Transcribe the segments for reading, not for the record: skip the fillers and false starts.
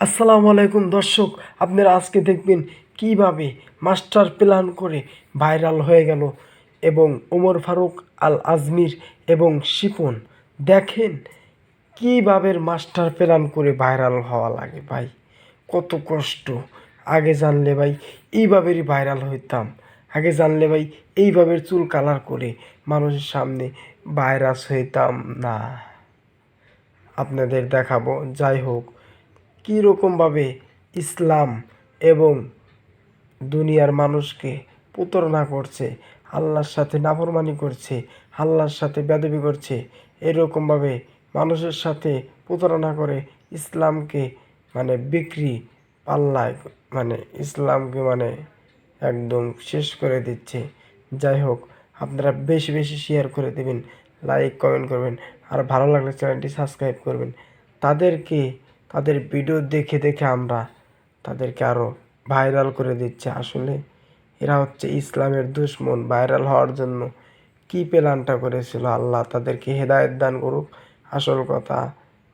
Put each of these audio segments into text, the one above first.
আসসালামু আলাইকুম দর্শক, আপনারা আজকে দেখবেন কিভাবে মাস্টার প্ল্যান করে ভাইরাল হয়ে গেল এবং ওমর ফারুক আল আজমির এবং শিপন। দেখেন কিভাবে মাস্টার প্ল্যান করে ভাইরাল হওয়া লাগে ভাই, কত কষ্ট। আগে জানলে ভাই এইভাবেই ভাইরাল হইতাম। আগে জানলে ভাই এইভাবে চুল কালার করে মানুষের সামনে ভাইরাস হইতাম না। আপনাদের দেখাবো। যাই হোক, কীরকমভাবে ইসলাম এবং দুনিয়ার মানুষকে প্রতারণা করছে, আল্লাহর সাথে নাফরমানি করছে, আল্লাহর সাথে বেয়াদবি করছে, এরকমভাবে মানুষের সাথে প্রতারণা করে ইসলামকে বিক্রি পাল্লায়, ইসলামকে একদম শেষ করে দিচ্ছে। যাই হোক, আপনারা বেশি বেশি শেয়ার করে দেবেন, লাইক কমেন্ট করবেন, আর ভালো লাগলে চ্যানেলটি সাবস্ক্রাইব করবেন। তাদেরকে তাদের ভিডিও দেখে দেখে আমরা তাদেরকে আরও ভাইরাল করে দিচ্ছে। আসলে এরা হচ্ছে ইসলামের দুশমন। ভাইরাল হওয়ার জন্য কী প্ল্যানটা করেছিল, আল্লাহ তাদেরকে হেদায়েত দান করুক। আসল কথা,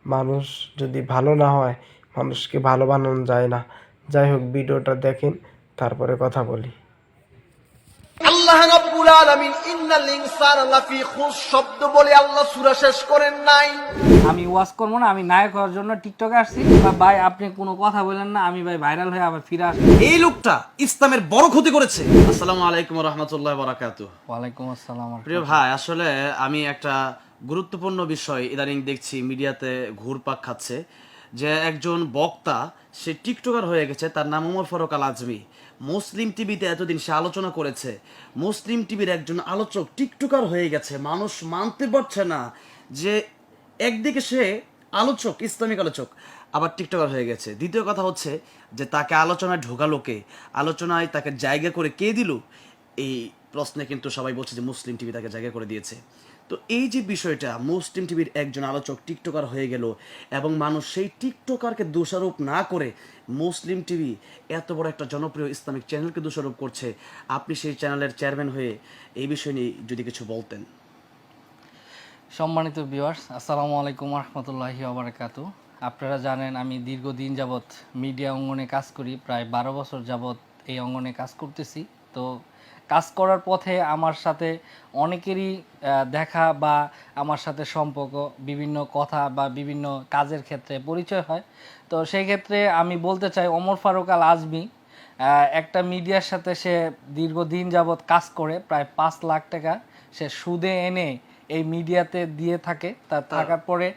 মানুষ যদি ভালো না হয়, মানুষকে ভালো বানানো যায় না। যাই হোক, ভিডিওটা দেখেন, তারপরে কথা বলি। আল্লাহ রাব্বুল আলামিন ইন্নাল ইনসানা লাফি খুস শব্দ বলে আল্লাহ সূরা শেষ করেন নাই। আমি ওয়াজ করবো না, আমি নায়ক হওয়ার জন্য টিকটকে আসছি। ভাই আপনি কোনো কথা বলেন না, আমি ভাই ভাইরাল হয়ে আবার ফিরে আসবো। এই লোকটা ইসলামের বড় ক্ষতি করেছে। আসসালামু আলাইকুম ওয়া রাহমাতুল্লাহি ওয়া বারাকাতুহু। ওয়ালাইকুম আসসালাম। প্রিয় ভাই, আসলে আমি একটা গুরুত্বপূর্ণ বিষয় ইদানিং দেখছি মিডিয়াতে ঘুরপাক খাচ্ছে, যে একজন বক্তা সে টিকটকার হয়ে গেছে, তার নাম ওমর ফারুক আল আজমি। মুসলিম টিভিতে এতদিন সে আলোচনা করেছে, মুসলিম টিভির একজন আলোচক টিকটকার হয়ে গেছে। মানুষ মানতে পারছে না যে একদিকে সে আলোচক, ইসলামিক আলোচক, আবার টিকটকার হয়ে গেছে। দ্বিতীয় কথা হচ্ছে যে তাকে আলোচনায় ঢোকালো কে, আলোচনায় তাকে জায়গা করে কে দিল, এই প্রশ্নে কিন্তু সবাই বলছে যে মুসলিম টিভি তাকে জায়গা করে দিয়েছে। তো এই যে বিষয়টা, মুসলিম টিভির একজন আলোচক টিকটকার হয়ে গেল এবং মানুষ সেই টিকটকারকে দোষারোপ না করে মুসলিম টিভি এত বড় একটা জনপ্রিয় ইসলামিক চ্যানেলকে দোষারোপ করছে। আপনি সেই চ্যানেলের চেয়ারম্যান হয়ে এই বিষয় নিয়ে যদি কিছু বলতেন। সম্মানিত ভিউয়ার্স, আসসালামু আলাইকুম রহমতুল্লাহি ওবারাকাতু। আপনারা জানেন আমি দীর্ঘদিন যাবৎ মিডিয়া অঙ্গনে কাজ করি, প্রায় 12 বছর যাবৎ এই অঙ্গনে কাজ করতেছি। তো কাজ করার পথে আমার সাথে অনেকেরই দেখা বা আমার সাথে সম্পর্ক, বিভিন্ন কথা বা বিভিন্ন কাজের ক্ষেত্রে পরিচয় হয়। তো সেই ক্ষেত্রে আমি বলতে চাই, ওমর ফারুক আল আজমি একটা মিডিয়ার সাথে সে দীর্ঘদিন যাবৎ কাজ করে, প্রায় 5 লাখ টাকা সে সুদে এনে এই মিডিয়াতে দিয়ে থাকে। তার থাকার পরে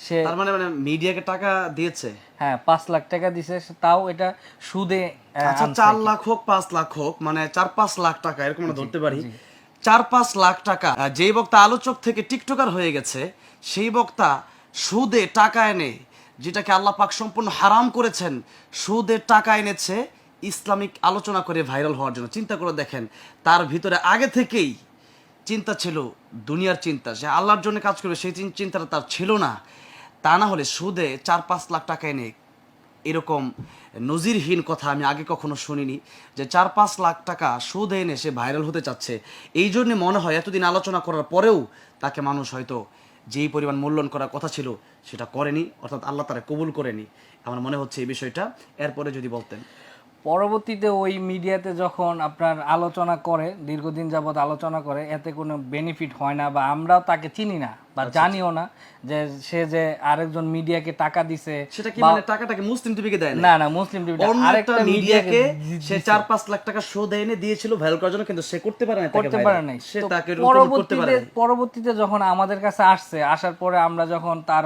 সে তার মানে মিডিয়াকে টাকা দিয়েছে। হ্যাঁ, 5 লাখ টাকা দিছে, তাও এটা সুদে আচ্ছা, আনছে। 4 লাখ হোক 5 লাখ হোক, মানে 4-5 লাখ টাকা এরকম আমরা ধরতে পারি। 4-5 লাখ টাকা যেই বক্তা আলোচক থেকে টিকটকার হয়ে গেছে, সেই বক্তা সুদে টাকা এনে, যেটাকে আল্লাহ পাক সম্পূর্ণ হারাম করেছেন, সুদে টাকা এনেছে ইসলামিক আলোচনা করে ভাইরাল হওয়ার জন্য। চিন্তা করে দেখেন, তার ভিতরে আগে থেকেই চিন্তা ছিল দুনিয়ার চিন্তা, সে আল্লাহর জন্য কাজ করবে, সেই চিন্তাটা তার ছিল না। তা না হলে সুদে 4-5 লাখ টাকা এনে, এরকম নজিরহীন কথা আমি আগে কখনো শুনিনি, যে 4-5 লাখ টাকা সুদে এনে সে ভাইরাল হতে চাচ্ছে। এই জন্য মনে হয় এতদিন আলোচনা করার পরেও তাকে মানুষ হয়তো যেই পরিমাণ মূল্যায়ন করার কথা ছিল সেটা করেনি, অর্থাৎ আল্লাহ তারা কবুল করেনি। আমার মনে হচ্ছে এই বিষয়টা। এরপরে যদি বলতেন। পরবর্তীতে ওই মিডিয়াতে যখন আপনার আলোচনা করে, দীর্ঘদিন যাবৎ আলোচনা করে, এতে কোনো বেনিফিট হয় না বা আমরাও তাকে চিনি না বা জানিও না যে সে যে আরেকজন মিডিয়াকে টাকা দিছে। সেটা কি মানে টাকাটাকে মুসলিম টিভিকে দেয় না না, মুসলিম টিভি আরেকটা মিডিয়াকে সে 4-5 লাখ টাকা সুদ এনে দিয়েছিল ভাইরাল করার জন্য, কিন্তু সে করতে পারে না, করতে পারে নাই। সে তাকে করতে পারে না। পরবর্তীতে যখন আমাদের কাছে আসছে, আসার পরে আমরা যখন তার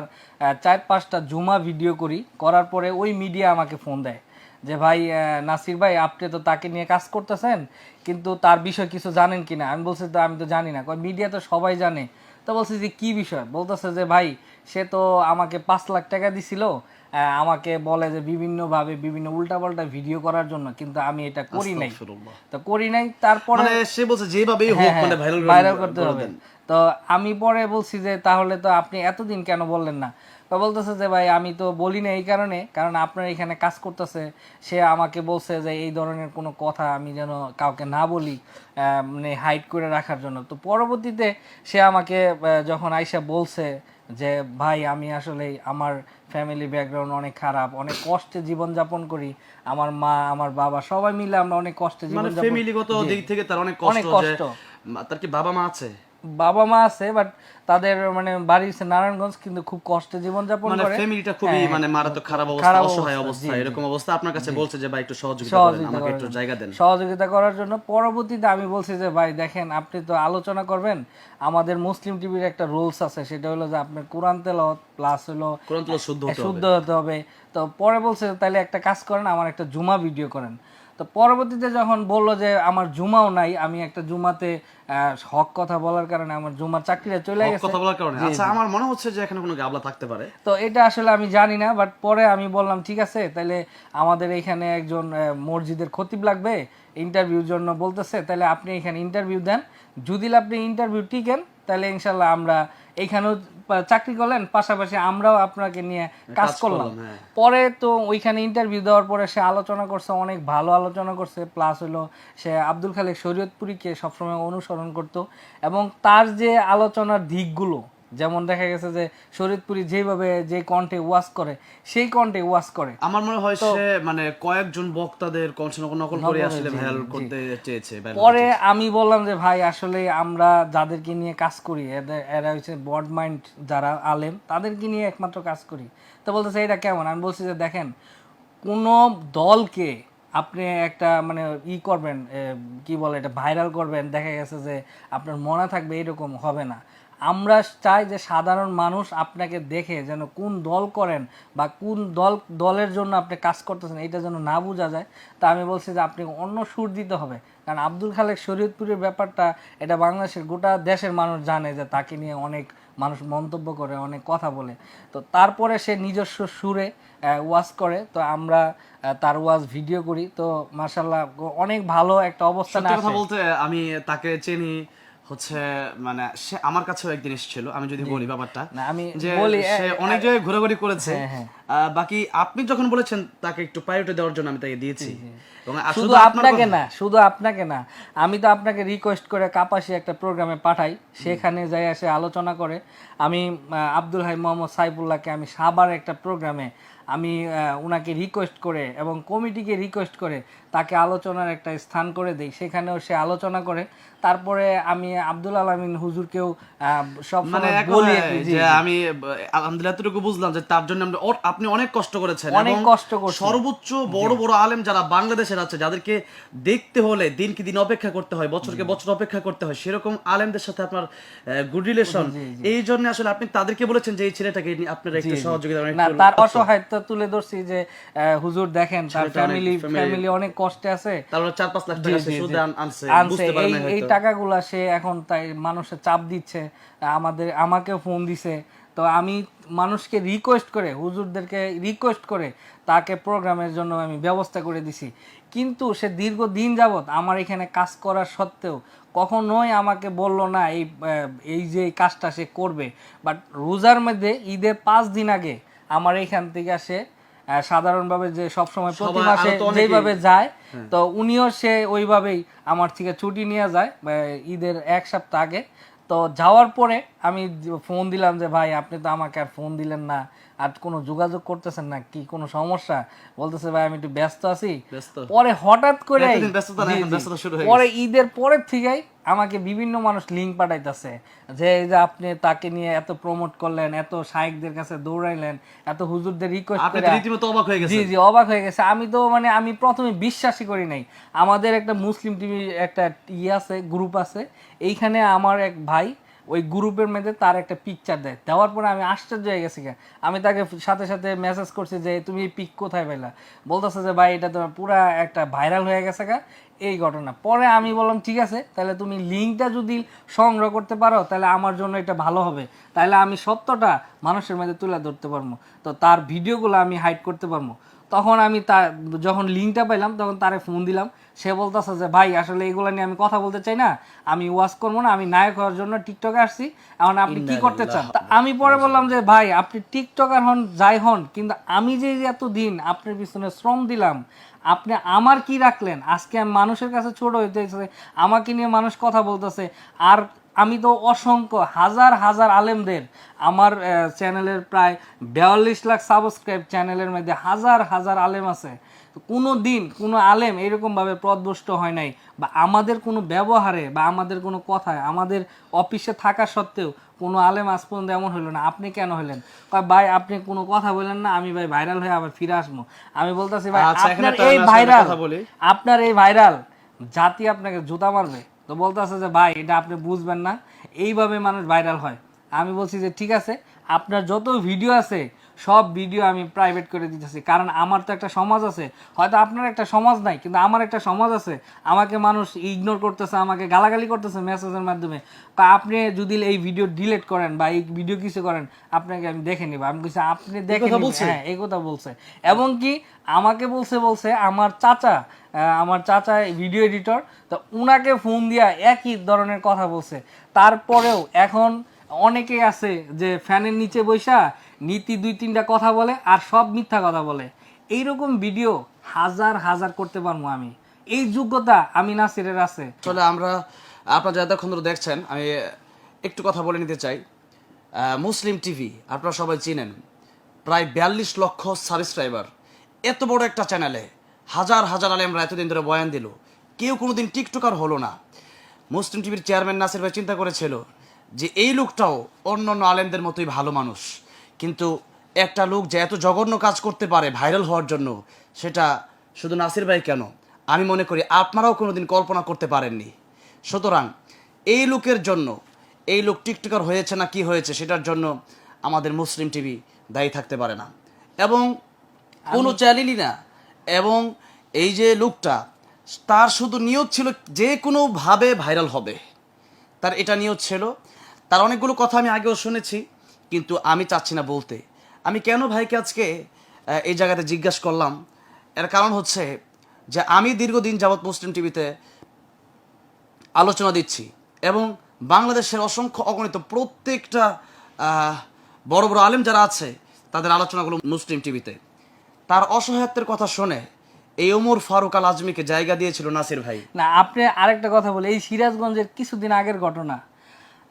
4-5টা জুমা ভিডিও করার পরে ওই মিডিয়া আমাকে ফোন দেয় যে ভাই নাসির ভাই, আপনি তো তাকে নিয়ে কাজ করতেছেন, কিন্তু তার বিষয় কিছু জানেন কিনা। আমি বলছি তো আমি তো জানি না। মিডিয়া তো সবাই জানে। তো বলছি যে কি বিষয়, বলতেছে যে ভাই সে তো আমাকে 5 লাখ টাকা দিছিল, আমাকে বলে যে বিভিন্নভাবে বিভিন্ন উল্টাপাল্টা ভিডিও করার জন্য, কিন্তু আমি এটা করি নাই। তো করি নাই, তারপরে মানে সে বলছে যেভাবেই হোক মানে ভাইরাল করতে হবে। তো আমি পরে বলছি যে তাহলে তো আপনি এতদিন কেন বললেন না। তো বলতেছে যে ভাই আমি তো বলি না এই কারণে, কারণ আপনার এখানে কাজ করতেছে, সে আমাকে বলছে যে এই ধরনের কোনো কথা আমি যেন কাউকে না বলি, মানে হাইড করে রাখার জন্য। তো পরবর্তীতে সে আমাকে যখন আইসা বলছে যে ভাই আমি আসলে আমার ফ্যামিলি ব্যাকগ্রাউন্ড অনেক খারাপ, অনেক কষ্টে জীবনযাপন করি, আমার মা আমার বাবা সবাই মিলে আমরা অনেক কষ্টে মানে জীবনযাপন। ফ্যামিলিগত জি, দিক থেকে তার অনেক অনেক কষ্ট যে কষ্ট। তার কি বাবা মা আছে? বাবা মা আছে, বাট তাদের মানে বাড়ি হচ্ছে নারায়ণগঞ্জ, কিন্তু খুব কষ্টে জীবনযাপন মানে করে। ফ্যামিলিটা খুবই হ্যাঁ, মানে মারাত্মক খারাপ অবস্থা, খারাপ অসহায় জি অবস্থা, জি এরকম অবস্থা আপনার কাছে বলছে যে ভাই একটু সহযোগিতা করেন, সহযোগিতা আমাকে করার একটু জন্য, জায়গা দেন। সহযোগিতা করার জন্য পরবর্তীতে আমি বলছি যে ভাই দেখেন আপনি তো আলোচনা করবেন, আমাদের মুসলিম টিভির একটা রুলস আছে, সেটা হলো যে আপনার কোরআন তেলাওয়াত প্লাস হলো কোরআন তেলাওয়াত শুদ্ধ হতে হবে। শুদ্ধ হতে হবে। তো পরে বলছে তাহলে একটা কাজ করেন, আমার একটা জুমা ভিডিও করেন। তো পরবর্তীতে যখন বললো যে আমার জুমাও নাই, আমি একটা জুমাতে হক কথা বলার কারণে আমার জুমার চাকরিটা চলে হক গেছে। কথা বলার কারণে জি, আচ্ছা, জি। আমার মনে হচ্ছে যে এখানে কোনো গাবলা থাকতে পারে। তো এটা আসলে আমি জানি না, বাট পরে আমি বললাম ঠিক আছে তাহলে আমাদের এখানে একজন মসজিদের খতিব লাগবে, ইন্টারভিউর জন্য বলতেছে, তাহলে আপনি এখানে ইন্টারভিউ দেন, যদি আপনি ইন্টারভিউ টিকেন তাহলে ইনশাল্লাহ আমরা এইখানেও চাকরি করলেন, পাশাপাশি আমরাও আপনাকে নিয়ে কাজ করলাম। হ্যাঁ। পরে তো ওইখানে ইন্টারভিউ দেওয়ার পরে সে আলোচনা করছে, অনেক ভালো আলোচনা করছে, প্লাস হলো সে আব্দুল খালেক শরীয়তপুরীকে সবসময় অনুসরণ করত, এবং তার যে আলোচনার দিকগুলো, যেমন দেখা গেছে যে শরীয়তপুরী যেভাবে যে কণ্ঠে ওয়াজ করে সেই কণ্ঠে ওয়াজ করে। আমার মনে হয় সে মানে কয়েকজন বক্তাদের কণ্ঠ নকল করে আসলে ভাইরাল করতে চেয়েছে। পরে আমি বললাম যে ভাই আসলে আমরা যাদেরকে নিয়ে কাজ করি এরা হচ্ছে বড মাইন্ড, যারা আলেম তাদেরকে নিয়ে একমাত্র কাজ করি। তো বলতেছে এটা কেমন? আমি বলছি যে দেখেন, কোনো দলকে আপনি একটা মানে করবেন, কি বলে এটা, ভাইরাল করবেন, দেখা গেছে যে আপনার মনে থাকবে, এরকম হবে না। আমরা চাই যে সাধারণ মানুষ আপনাকে দেখে যেন কোন দল করেন বা কোন দলের জন্য আপনি কাজ করতেছেন এটা যেন না বোঝা যায়। তা আমি বলছি যে আপনি অন্য সুর দিতে হবে, কারণ আব্দুল খালেক শরীয়তপুরের ব্যাপারটা এটা বাংলাদেশের গোটা দেশের মানুষ জানে যে তাকে নিয়ে অনেক মানুষ মন্তব্য করে, অনেক কথা বলে। তো তারপরে সে নিজস্ব সুরে ওয়াজ করে, তো আমরা তার ওয়াজ ভিডিও করি, তো মাশাআল্লাহ অনেক ভালো একটা অবস্থানে সত্যি কথা আসে। বলতে আমি তাকে চিনি হচ্ছে, মানে সে আমার কাছেও একদিন এসেছিল, আমি যদি বলি ব্যাপারটা, না, আমি যে বলি সে অনেক জায়গায় ঘোরাঘুরি করেছে। হ্যাঁ। বাকি আপনি যখন বলেছেন তাকে একটু প্রায়োরিটি দেওয়ার জন্য আমি তাকে দিয়েছি, এবং শুধু আপনাকে না, শুধু আপনাকে না, আমি তো আপনাকে রিকোয়েস্ট করে কাপাসি একটা প্রোগ্রামে পাঠাই, সেখানে যাই এসে আলোচনা করে। আমি আব্দুল হাই মোহাম্মদ সাইফুল্লাহকে আমি সাবার একটা প্রোগ্রামে আমি ওনাকে রিকোয়েস্ট করে এবং কমিটিকে রিকোয়েস্ট করে তাকে আলোচনার একটা স্থান করে দেই, সেখানেও সে আলোচনা করে। তারপরে আমি আব্দুল আলামিন হুজুরকেও সব মানে সময় বলি যে আমি আলহামদুলিল্লাহ এতটুকু বুঝলাম যে তার জন্য আপনি অনেক কষ্ট করেছেন, অনেক এবং কষ্ট করছি। সর্বোচ্চ বড় বড় আলেম যারা বাংলাদেশের আছে, যাদেরকে দেখতে হলে দিনকে দিন অপেক্ষা করতে হয়, বছরকে বছর অপেক্ষা করতে হয়, সেরকম আলেমদের সাথে আপনার গুড রিলেশন, এই জন্য আসলে আপনি তাদেরকে বলেছেন যে এই ছেলেটাকে আপনারা একটু সহযোগিতা করেন। না, তার অসহায়তা তুলে ধরছি যে হুজুর দেখেন তার ফ্যামিলি অনেক কষ্টে আছে, তারপরে 4-5 লাখ টাকা সে সুদে আনছে, বুঝতে পারেন না এই হয়তো। টাকাগুলা সে এখন তাই মানুষের চাপ দিচ্ছে, আমাকেও ফোন দিছে। তো আমি মানুষকে রিকোয়েস্ট করে, হুজুরদেরকে রিকোয়েস্ট করে তাকে প্রোগ্রামের জন্য আমি ব্যবস্থা করে দিছি, কিন্তু সে দীর্ঘদিন যাবত আমার এখানে কাজ করার সত্ত্বেও কখনোই আমাকে বলল না এই যে এই কাজটা সে করবে। বাট রোজার মধ্যে ঈদের 5 দিন আগে আমার এইখান থেকে সে সাধারণভাবে যে সবসময় প্রতি মাসে যেভাবে যায়, তো উনিও সে ওইভাবেই আমার থেকে ছুটি নিয়ে যায় ঈদের 1 সপ্তাহ আগে। তো যাওয়ার পরে আমি ফোন দিলাম যে ভাই আপনি তো আমাকে আর ফোন দিলেন না, আর কোনো যোগাযোগ করতেছেন না, কি কোনো সমস্যা? বলতেছে ভাই আমি একটু ব্যস্ত আছি। পরে হঠাৎ করে পরে ঈদের পরের থেকেই আমাকে বিভিন্ন মানুষ লিঙ্ক পাঠাইতেছে যে এই যে আপনি তাকে নিয়ে এত প্রমোট করলেন, এত শাইখদের কাছে দৌড়াইলেন, এত হুজুরদের রিকোয়েস্ট করে। রীতিমতো অবাক হয়ে গেছে। জি অবাক হয়ে গেছে। আমি তো মানে আমি প্রথমে বিশ্বাসই করি নাই। আমাদের একটা মুসলিম টিভি একটা আছে, গ্রুপ আছে, এইখানে আমার এক ভাই ওই গ্রুপের মধ্যে তার একটা পিকচার দেওয়ার পরে আমি আশ্চর্য হয়ে গেছি। আমি তাকে সাথে সাথে মেসেজ করছি যে তুমি এই পিক কোথায় পাইলা? বলতেছে যে ভাই এটা তো পুরা একটা ভাইরাল হয়ে গেছে এই ঘটনা। পরে আমি বললাম ঠিক আছে, তাহলে তুমি লিঙ্কটা যদি সংগ্রহ করতে পারো তাহলে আমার জন্য এটা ভালো হবে, তাহলে আমি সত্যটা মানুষের মধ্যে তুলে ধরতে পারবো, তো তার ভিডিওগুলো আমি হাইড করতে পারবো। তখন আমি যখন লিঙ্কটা পাইলাম তখন তারে ফোন দিলাম, সে বলতেছে যে ভাই আসলে এগুলো নিয়ে আমি কথা বলতে চাই না, আমি ওয়াজ করবো না, আমি নায়ক হওয়ার জন্য টিকটকে আসছি, এখন আপনি কি করতে চান? তা আমি পরে বললাম যে ভাই আপনি টিকটকার হন যাই হন, কিন্তু আমি যে এতদিন আপনার পিছনে শ্রম দিলাম, আপনি আমার কি রাখলেন? আজকে আমি মানুষের কাছে ছোট হইতেছে, আমাকে নিয়ে মানুষ কথা বলতেছে, আর আমি তো অসংখ্য হাজার হাজার আলেমদের আমার চ্যানেলের প্রায় 42 লাখ সাবস্ক্রাইব, চ্যানেলের মধ্যে হাজার হাজার আলেম আছে। তো কোনো দিন কোনো আলেম এরকমভাবে পথভ্রষ্ট হয় নাই, বা আমাদের কোনো ব্যবহারে বা আমাদের কোনো কথায়, আমাদের অফিসে থাকা সত্ত্বেও কোনো আলেম আজ পর্যন্ত এমন হইলো না। আপনি কেন হইলেন? কয় ভাই আপনি কোনো কথা বললেন না, আমি ভাই ভাইরাল হয়ে আবার ফিরে আসবো। আমি বলতেছি ভাই আচ্ছা, এখানে আপনার একটা এই আমি আসলে ভাইরাল, কথা বলি। আপনার এই ভাইরাল জাতি আপনাকে জুতা মারবে। তো বলতেছে যে ভাই এটা আপনি বুঝবেন না, এইভাবে মানুষ ভাইরাল হয়। আমি বলছি যে ঠিক আছে, আপনার যত ভিডিও আছে সব ভিডিও আমি প্রাইভেট করে দিতেছি, কারণ আমার তো একটা সমাজ আছে। হয়তো আপনার একটা সমাজ নাই, কিন্তু আমার একটা সমাজ আছে। আমাকে মানুষ ইগনোর করতেছে, আমাকে গালাগালি করতেছে মেসেজের মাধ্যমে। তা আপনি যদি এই ভিডিও ডিলিট করেন বা এই ভিডিও কিছু করেন, আপনাকে আমি দেখে নিব। আমি বলছি আপনি দেখে কথা নিবেন। বলছে? হ্যাঁ, এই কথা বলছে। এবং কি আমাকে বলছে আমার চাচা, আমার চাচা ভিডিও এডিটর, তো উনাকে ফোন দিয়া একই ধরনের কথা বলছে। তারপরেও এখন অনেকেই আছে যে ফ্যানের নিচে বৈশা নীতি 2-3টা কথা বলে আর সব মিথ্যা কথা বলে। এইরকম ভিডিও হাজার হাজার করতে পারবো আমি। এই যোগ্যতা আমি নাসিরের আছে। আসলে আমরা, আপনারা যারা এতক্ষণ ধরে দেখছেন, আমি একটু কথা বলে নিতে চাই। মুসলিম টিভি আপনারা সবাই চিনেন, প্রায় 42 লক্ষ সাবস্ক্রাইবার। এত বড় একটা চ্যানেলে হাজার হাজার আলেমরা এতদিন ধরে বয়ান দিল, কেউ কোনোদিন টিকটকার হলো না। মুসলিম টিভির চেয়ারম্যান নাসির ভাই চিন্তা করেছিল যে এই লোকটাও অন্য অন্য আলেমদের মতোই ভালো মানুষ, কিন্তু একটা লোক যে এত জঘন্য কাজ করতে পারে ভাইরাল হওয়ার জন্য, সেটা শুধু নাসির ভাই কেন, আমি মনে করি আপনারাও কোনোদিন কল্পনা করতে পারেননি। সুতরাং এই লোকের জন্য, এই লোক টিকটকার হয়েছে না কি হয়েছে, সেটার জন্য আমাদের মুসলিম টিভি দায়ী থাকতে পারে না, এবং কোনো চ্যানেলই না। এবং এই যে লোকটা, তার শুধু নিয়ত ছিল যে কোনোভাবে ভাইরাল হবে, তার এটা নিয়ত ছিল। তার অনেকগুলো কথা আমি আগেও শুনেছি, কিন্তু আমি চাচ্ছি না বলতে। আমি কেন ভাইকে আজকে এই জায়গাতে জিজ্ঞাসা করলাম, এর কারণ হচ্ছে যে আমি দীর্ঘদিন যাবৎ মুসলিম টিভিতে আলোচনা দিচ্ছি, এবং বাংলাদেশের অসংখ্য অগণিত প্রত্যেকটা বড় বড় আলেম যারা আছে তাদের আলোচনাগুলো মুসলিম টিভিতে। তার অসহায়ত্বের কথা শুনে এই ওমর ফারুক আল আজমিকে জায়গা দিয়েছিল নাসির ভাই। না, আপনি আরেকটা কথা বলে, এই সিরাজগঞ্জের কিছুদিন আগের ঘটনা,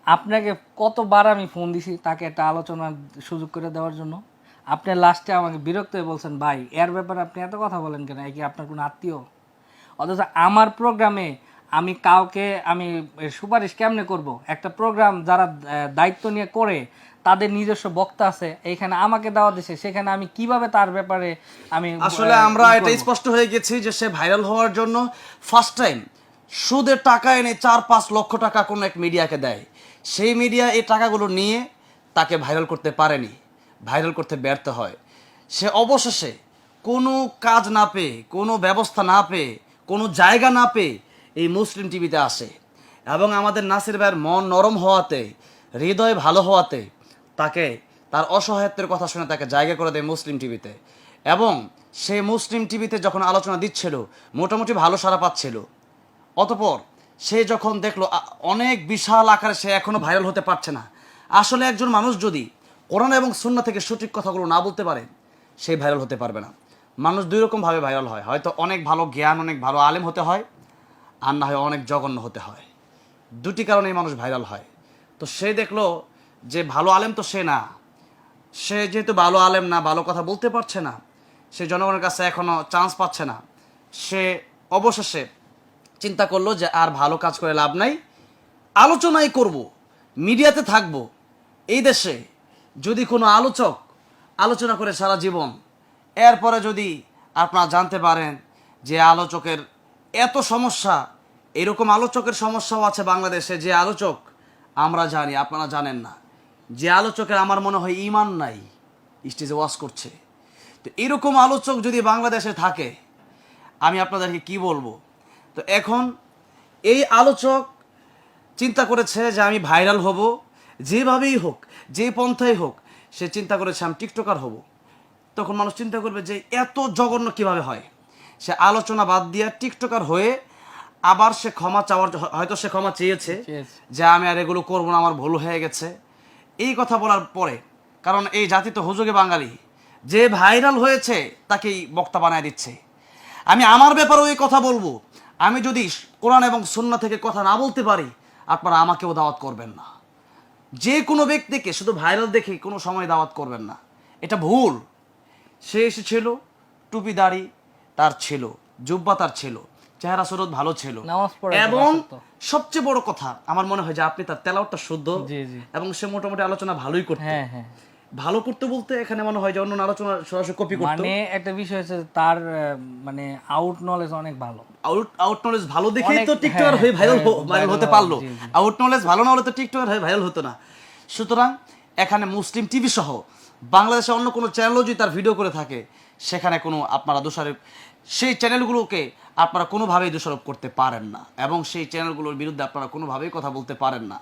আপনাকে কতবার আমি ফোন দিছি তাকে একটা আলোচনার সুযোগ করে দেওয়ার জন্য। আপনি লাস্টে আমাকে বিরক্ত হয়ে বলছেন ভাই এর ব্যাপারে আপনি এত কথা বলেন কেন, কি আপনার কোনো আত্মীয়? অথচ আমার প্রোগ্রামে আমি কাউকে আমি সুপারিশ কেমনে করব? একটা প্রোগ্রাম যারা দায়িত্ব নিয়ে করে, তাদের নিজস্ব বক্তা আছে, এইখানে আমাকে দেওয়া দিছে, সেখানে আমি কিভাবে তার ব্যাপারে আমি আসলে আমরা এটা স্পষ্ট হয়ে গেছি যে সে ভাইরাল হওয়ার জন্য ফার্স্ট টাইম সুদের টাকা এনে 4-5 লক্ষ টাকা কোনো এক মিডিয়াকে দেয়। সেই মিডিয়া এই টাকাগুলো নিয়ে তাকে ভাইরাল করতে পারেনি, ভাইরাল করতে ব্যর্থ হয়। সে অবশেষে কোনো কাজ না পেয়ে, কোনো ব্যবস্থা না পেয়ে, কোনো জায়গা না পেয়ে এই মুসলিম টিভিতে আসে, এবং আমাদের নাসির ভাইয়ের মন নরম হওয়াতে, হৃদয় ভালো হওয়াতে তাকে, তার অসহায়ত্বের কথা শুনে তাকে জায়গা করে দেয় মুসলিম টিভিতে। এবং সে মুসলিম টিভিতে যখন আলোচনা দিচ্ছিল মোটামুটি ভালো সাড়া পাচ্ছিল। অতপর সে যখন দেখলো অনেক বিশাল আকারে সে এখনো ভাইরাল হতে পারছে না। আসলে একজন মানুষ যদি কোরআন এবং সুন্নাহ থেকে সঠিক কথাগুলো না বলতে পারে, সে ভাইরাল হতে পারবে না। মানুষ দুই রকমভাবে ভাইরাল হয়, হয়তো অনেক ভালো জ্ঞান, অনেক ভালো আলেম হতে হয়, আর না হয় অনেক জঘন্য হতে হয়। দুটি কারণেই মানুষ ভাইরাল হয়। তো সে দেখলো যে ভালো আলেম তো সে না, সে যেহেতু ভালো আলেম না, ভালো কথা বলতে পারছে না, সে জনগণের কাছে এখনো চান্স পাচ্ছে না, সে অবশেষে চিন্তা করলো যে আর ভালো কাজ করে লাভ নাই, আলোচনাই করব, মিডিয়াতে থাকব। এই দেশে যদি কোনো আলোচক আলোচনা করে সারা জীবন, এরপরে যদি আপনারা জানতে পারেন যে আলোচকের এত সমস্যা, এরকম আলোচকের সমস্যাও আছে বাংলাদেশে, যে আলোচক আমরা জানি আপনারা জানেন না, যে আলোচকের আমার মনে হয় ঈমান নাই, স্টেজে ওয়াজ করছে। তো এরকম আলোচক যদি বাংলাদেশে থাকে, আমি আপনাদেরকে কি বলবো। তো এখন এই আলোচক চিন্তা করেছে যে আমি ভাইরাল হব, যেভাবেই হোক, যে পন্থাই হোক, সে চিন্তা করেছে আমি টিকটকার হব। তখন মানুষ চিন্তা করবে যে এত জঘন্য কিভাবে হয়। সে আলোচনা বাদ দিয়ে টিকটকার হয়ে আবার সে ক্ষমা চাওয়ার, হয়তো সে ক্ষমা চেয়েছে যে আমি আর এগুলো করবো না, আমার ভুল হয়ে গেছে। এই কথা বলার পরে, কারণ এই জাতি তো হুজুগে বাঙালি, যে ভাইরাল হয়েছে তাকেই বক্তা বানায় দিচ্ছে। আমি আমার ব্যাপারেও এই কথা বলবো, আমি যদি কোরআন এবং সুন্নাহ থেকে কথা না বলতে পারি, আপনারা আমাকেও দাওয়াত করবেন না। যে কোনো ব্যক্তিকে শুধু ভাইরাল দেখে কোনো সময় দাওয়াত করবেন না, এটা ভুল। সে এসেছিল, টুপি দাড়ি তার ছিল, জুব্বা তার ছিল, চেহারা সুরত ভালো ছিল, নামাজ পড়ে এবং সবচেয়ে বড় কথা আমার মনে হয় যে আপনি তার তেলাওয়াতটা শুদ্ধ, জি জি এবং সে মোটামুটি আলোচনা ভালোই করতো। হ্যাঁ হ্যাঁ ভালো করতে বলতে এখানে মনে হয় যে অন্য আলোচনা সরাসরি কপি করতো। মানে একটা বিষয় হচ্ছে তার মানে আউট নলেজ অনেক ভালো। আউট নলেজ ভালো দেখেই তো অনেক, টিকটকার হ্যাঁ, হয়ে ভাইরাল viral হতে হওয়া, পারলো। জি, জি। আউট নলেজ ভালো না হলে তো টিকটকার হয়ে ভাইরাল হতো না। সুতরাং এখানে মুসলিম টিভি সহ বাংলাদেশে অন্য কোনো চ্যানেলও যদি তার ভিডিও করে থাকে, সেখানে কোনো আপনারা দোষারোপ, সেই চ্যানেলগুলোকে আপনারা কোনোভাবেই দোষারোপ করতে পারেন না, এবং সেই চ্যানেলগুলোর বিরুদ্ধে আপনারা কোনোভাবেই কথা বলতে পারেন না,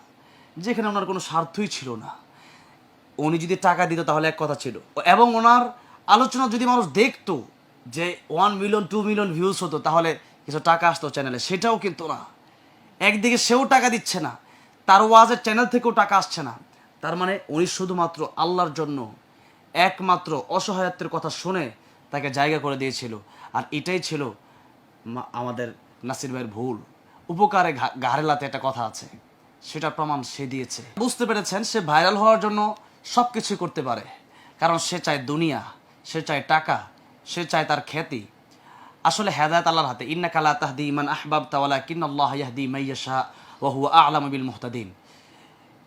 যেখানে ওনার কোনো স্বার্থই ছিল না। উনি যদি টাকা দিত তাহলে এক কথা ছিল, এবং ওনার আলোচনা যদি মানুষ দেখতো যে 1 মিলিয়ন 2 মিলিয়ন ভিউজ হতো, তাহলে কিছু টাকা আসতো চ্যানেলে, সেটাও কিন্তু না। একদিকে সেও টাকা দিচ্ছে না, তার ওয়াজের চ্যানেল থেকেও টাকা আসছে না। তার মানে উনি শুধুমাত্র আল্লাহর জন্য একমাত্র অসহায়ত্বের কথা শুনে তাকে জায়গা করে দিয়েছিল। আর এটাই ছিল আমাদের নাসির ভাইয়ের ভুল। উপকারে ঘাড়েলাতে একটা কথা আছে, সেটা প্রমাণ সে দিয়েছে। বুঝতে পেরেছেন সে ভাইরাল হওয়ার জন্য সব কিছুই করতে পারে, কারণ সে চায় দুনিয়া, সে চায় টাকা, সে চায় তার খ্যাতি। আসলে হেদায়েত আল্লাহর হাতে, ইন্নাকা লা তাহদি মান আহবাবতা ওয়ালাকিন্নাল্লাহ ইয়াহদি মান ইয়াশা ওয়া হুয়া আ'লামু বিল মুহতাদিন।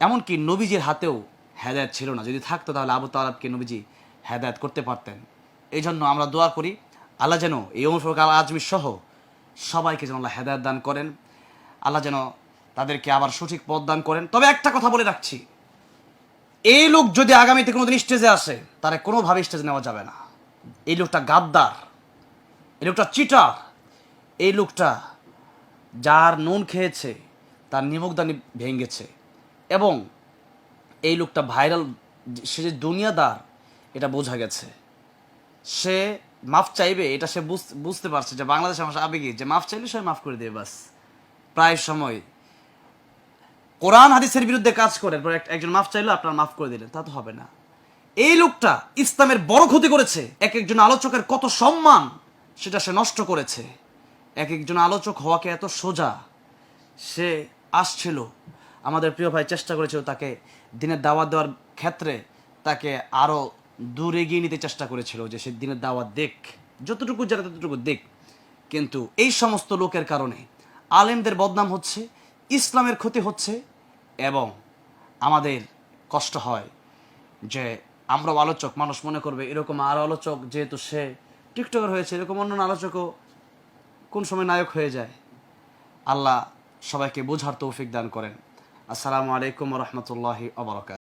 এমনকি নবীজির হাতেও হেদায়েত ছিল না, যদি থাকতো তাহলে আবু তালেবকে নবীজি হেদায়েত করতে পারতেন। এই জন্য আমরা দোয়া করি আল্লাহ যেন এই ওমর ফারুক আল আজমি সহ সবাইকে যেন আল্লাহ হেদায়েত দান করেন, আল্লাহ যেন তাদেরকে আবার সঠিক পথ দান করেন। তবে একটা কথা বলে রাখছি, এই লোক যদি আগামীতে কোনোদিন স্টেজে আসে, তারা কোনোভাবে স্টেজে নেওয়া যাবে না। এই লোকটা গাদ্দার, এই লোকটা চিটার, এই লোকটা যার নুন খেয়েছে তার নিমকদানি ভেঙেছে, এবং এই লোকটা ভাইরাল, সে যে দুনিয়াদার এটা বোঝা গেছে। সে মাফ চাইবে, এটা সে বুঝতে পারছে যে বাংলাদেশের মানুষ আবেগী, যে মাফ চাইলে সে মাফ করে দেবে বাস। প্রায় সময় কোরআন হাদিসের বিরুদ্ধে কাজ করে, একজন মাফ চাইলো আপনার মাফ করে দিলেন, তা তো হবে না। এই লোকটা ইসলামের বড় ক্ষতি করেছে। এক একজন আলোচকের কত সম্মান সেটা সে নষ্ট করেছে। এক একজন আলোচক হওয়াকে এত সোজা, সে আসছিল, আমাদের প্রিয় ভাই চেষ্টা করেছিল তাকে দিনের দাওয়াত দেওয়ার ক্ষেত্রে তাকে আরো দূর এগিয়ে নিতে চেষ্টা করেছিল, যে সে দিনের দাওয়াত দেখ, যতটুকু জানে ততটুকু দেখ। কিন্তু এই সমস্ত লোকের কারণে আলেমদের বদনাম হচ্ছে, ইসলামের ক্ষতি হচ্ছে, এবং আমাদের কষ্ট হয় যে আমরাও আলোচক, মানুষ মনে করবে এরকম আরো আলোচক, যেহেতু সে টিকটকার হয়েছে, এরকম অন্য আলোচকও কোন সময় নায়ক হয়ে যায়। আল্লাহ সবাইকে বোঝার তৌফিক দান করেন। আসসালামু আলাইকুম ওয়া রাহমাতুল্লাহি ওয়া বারাকাতুহু।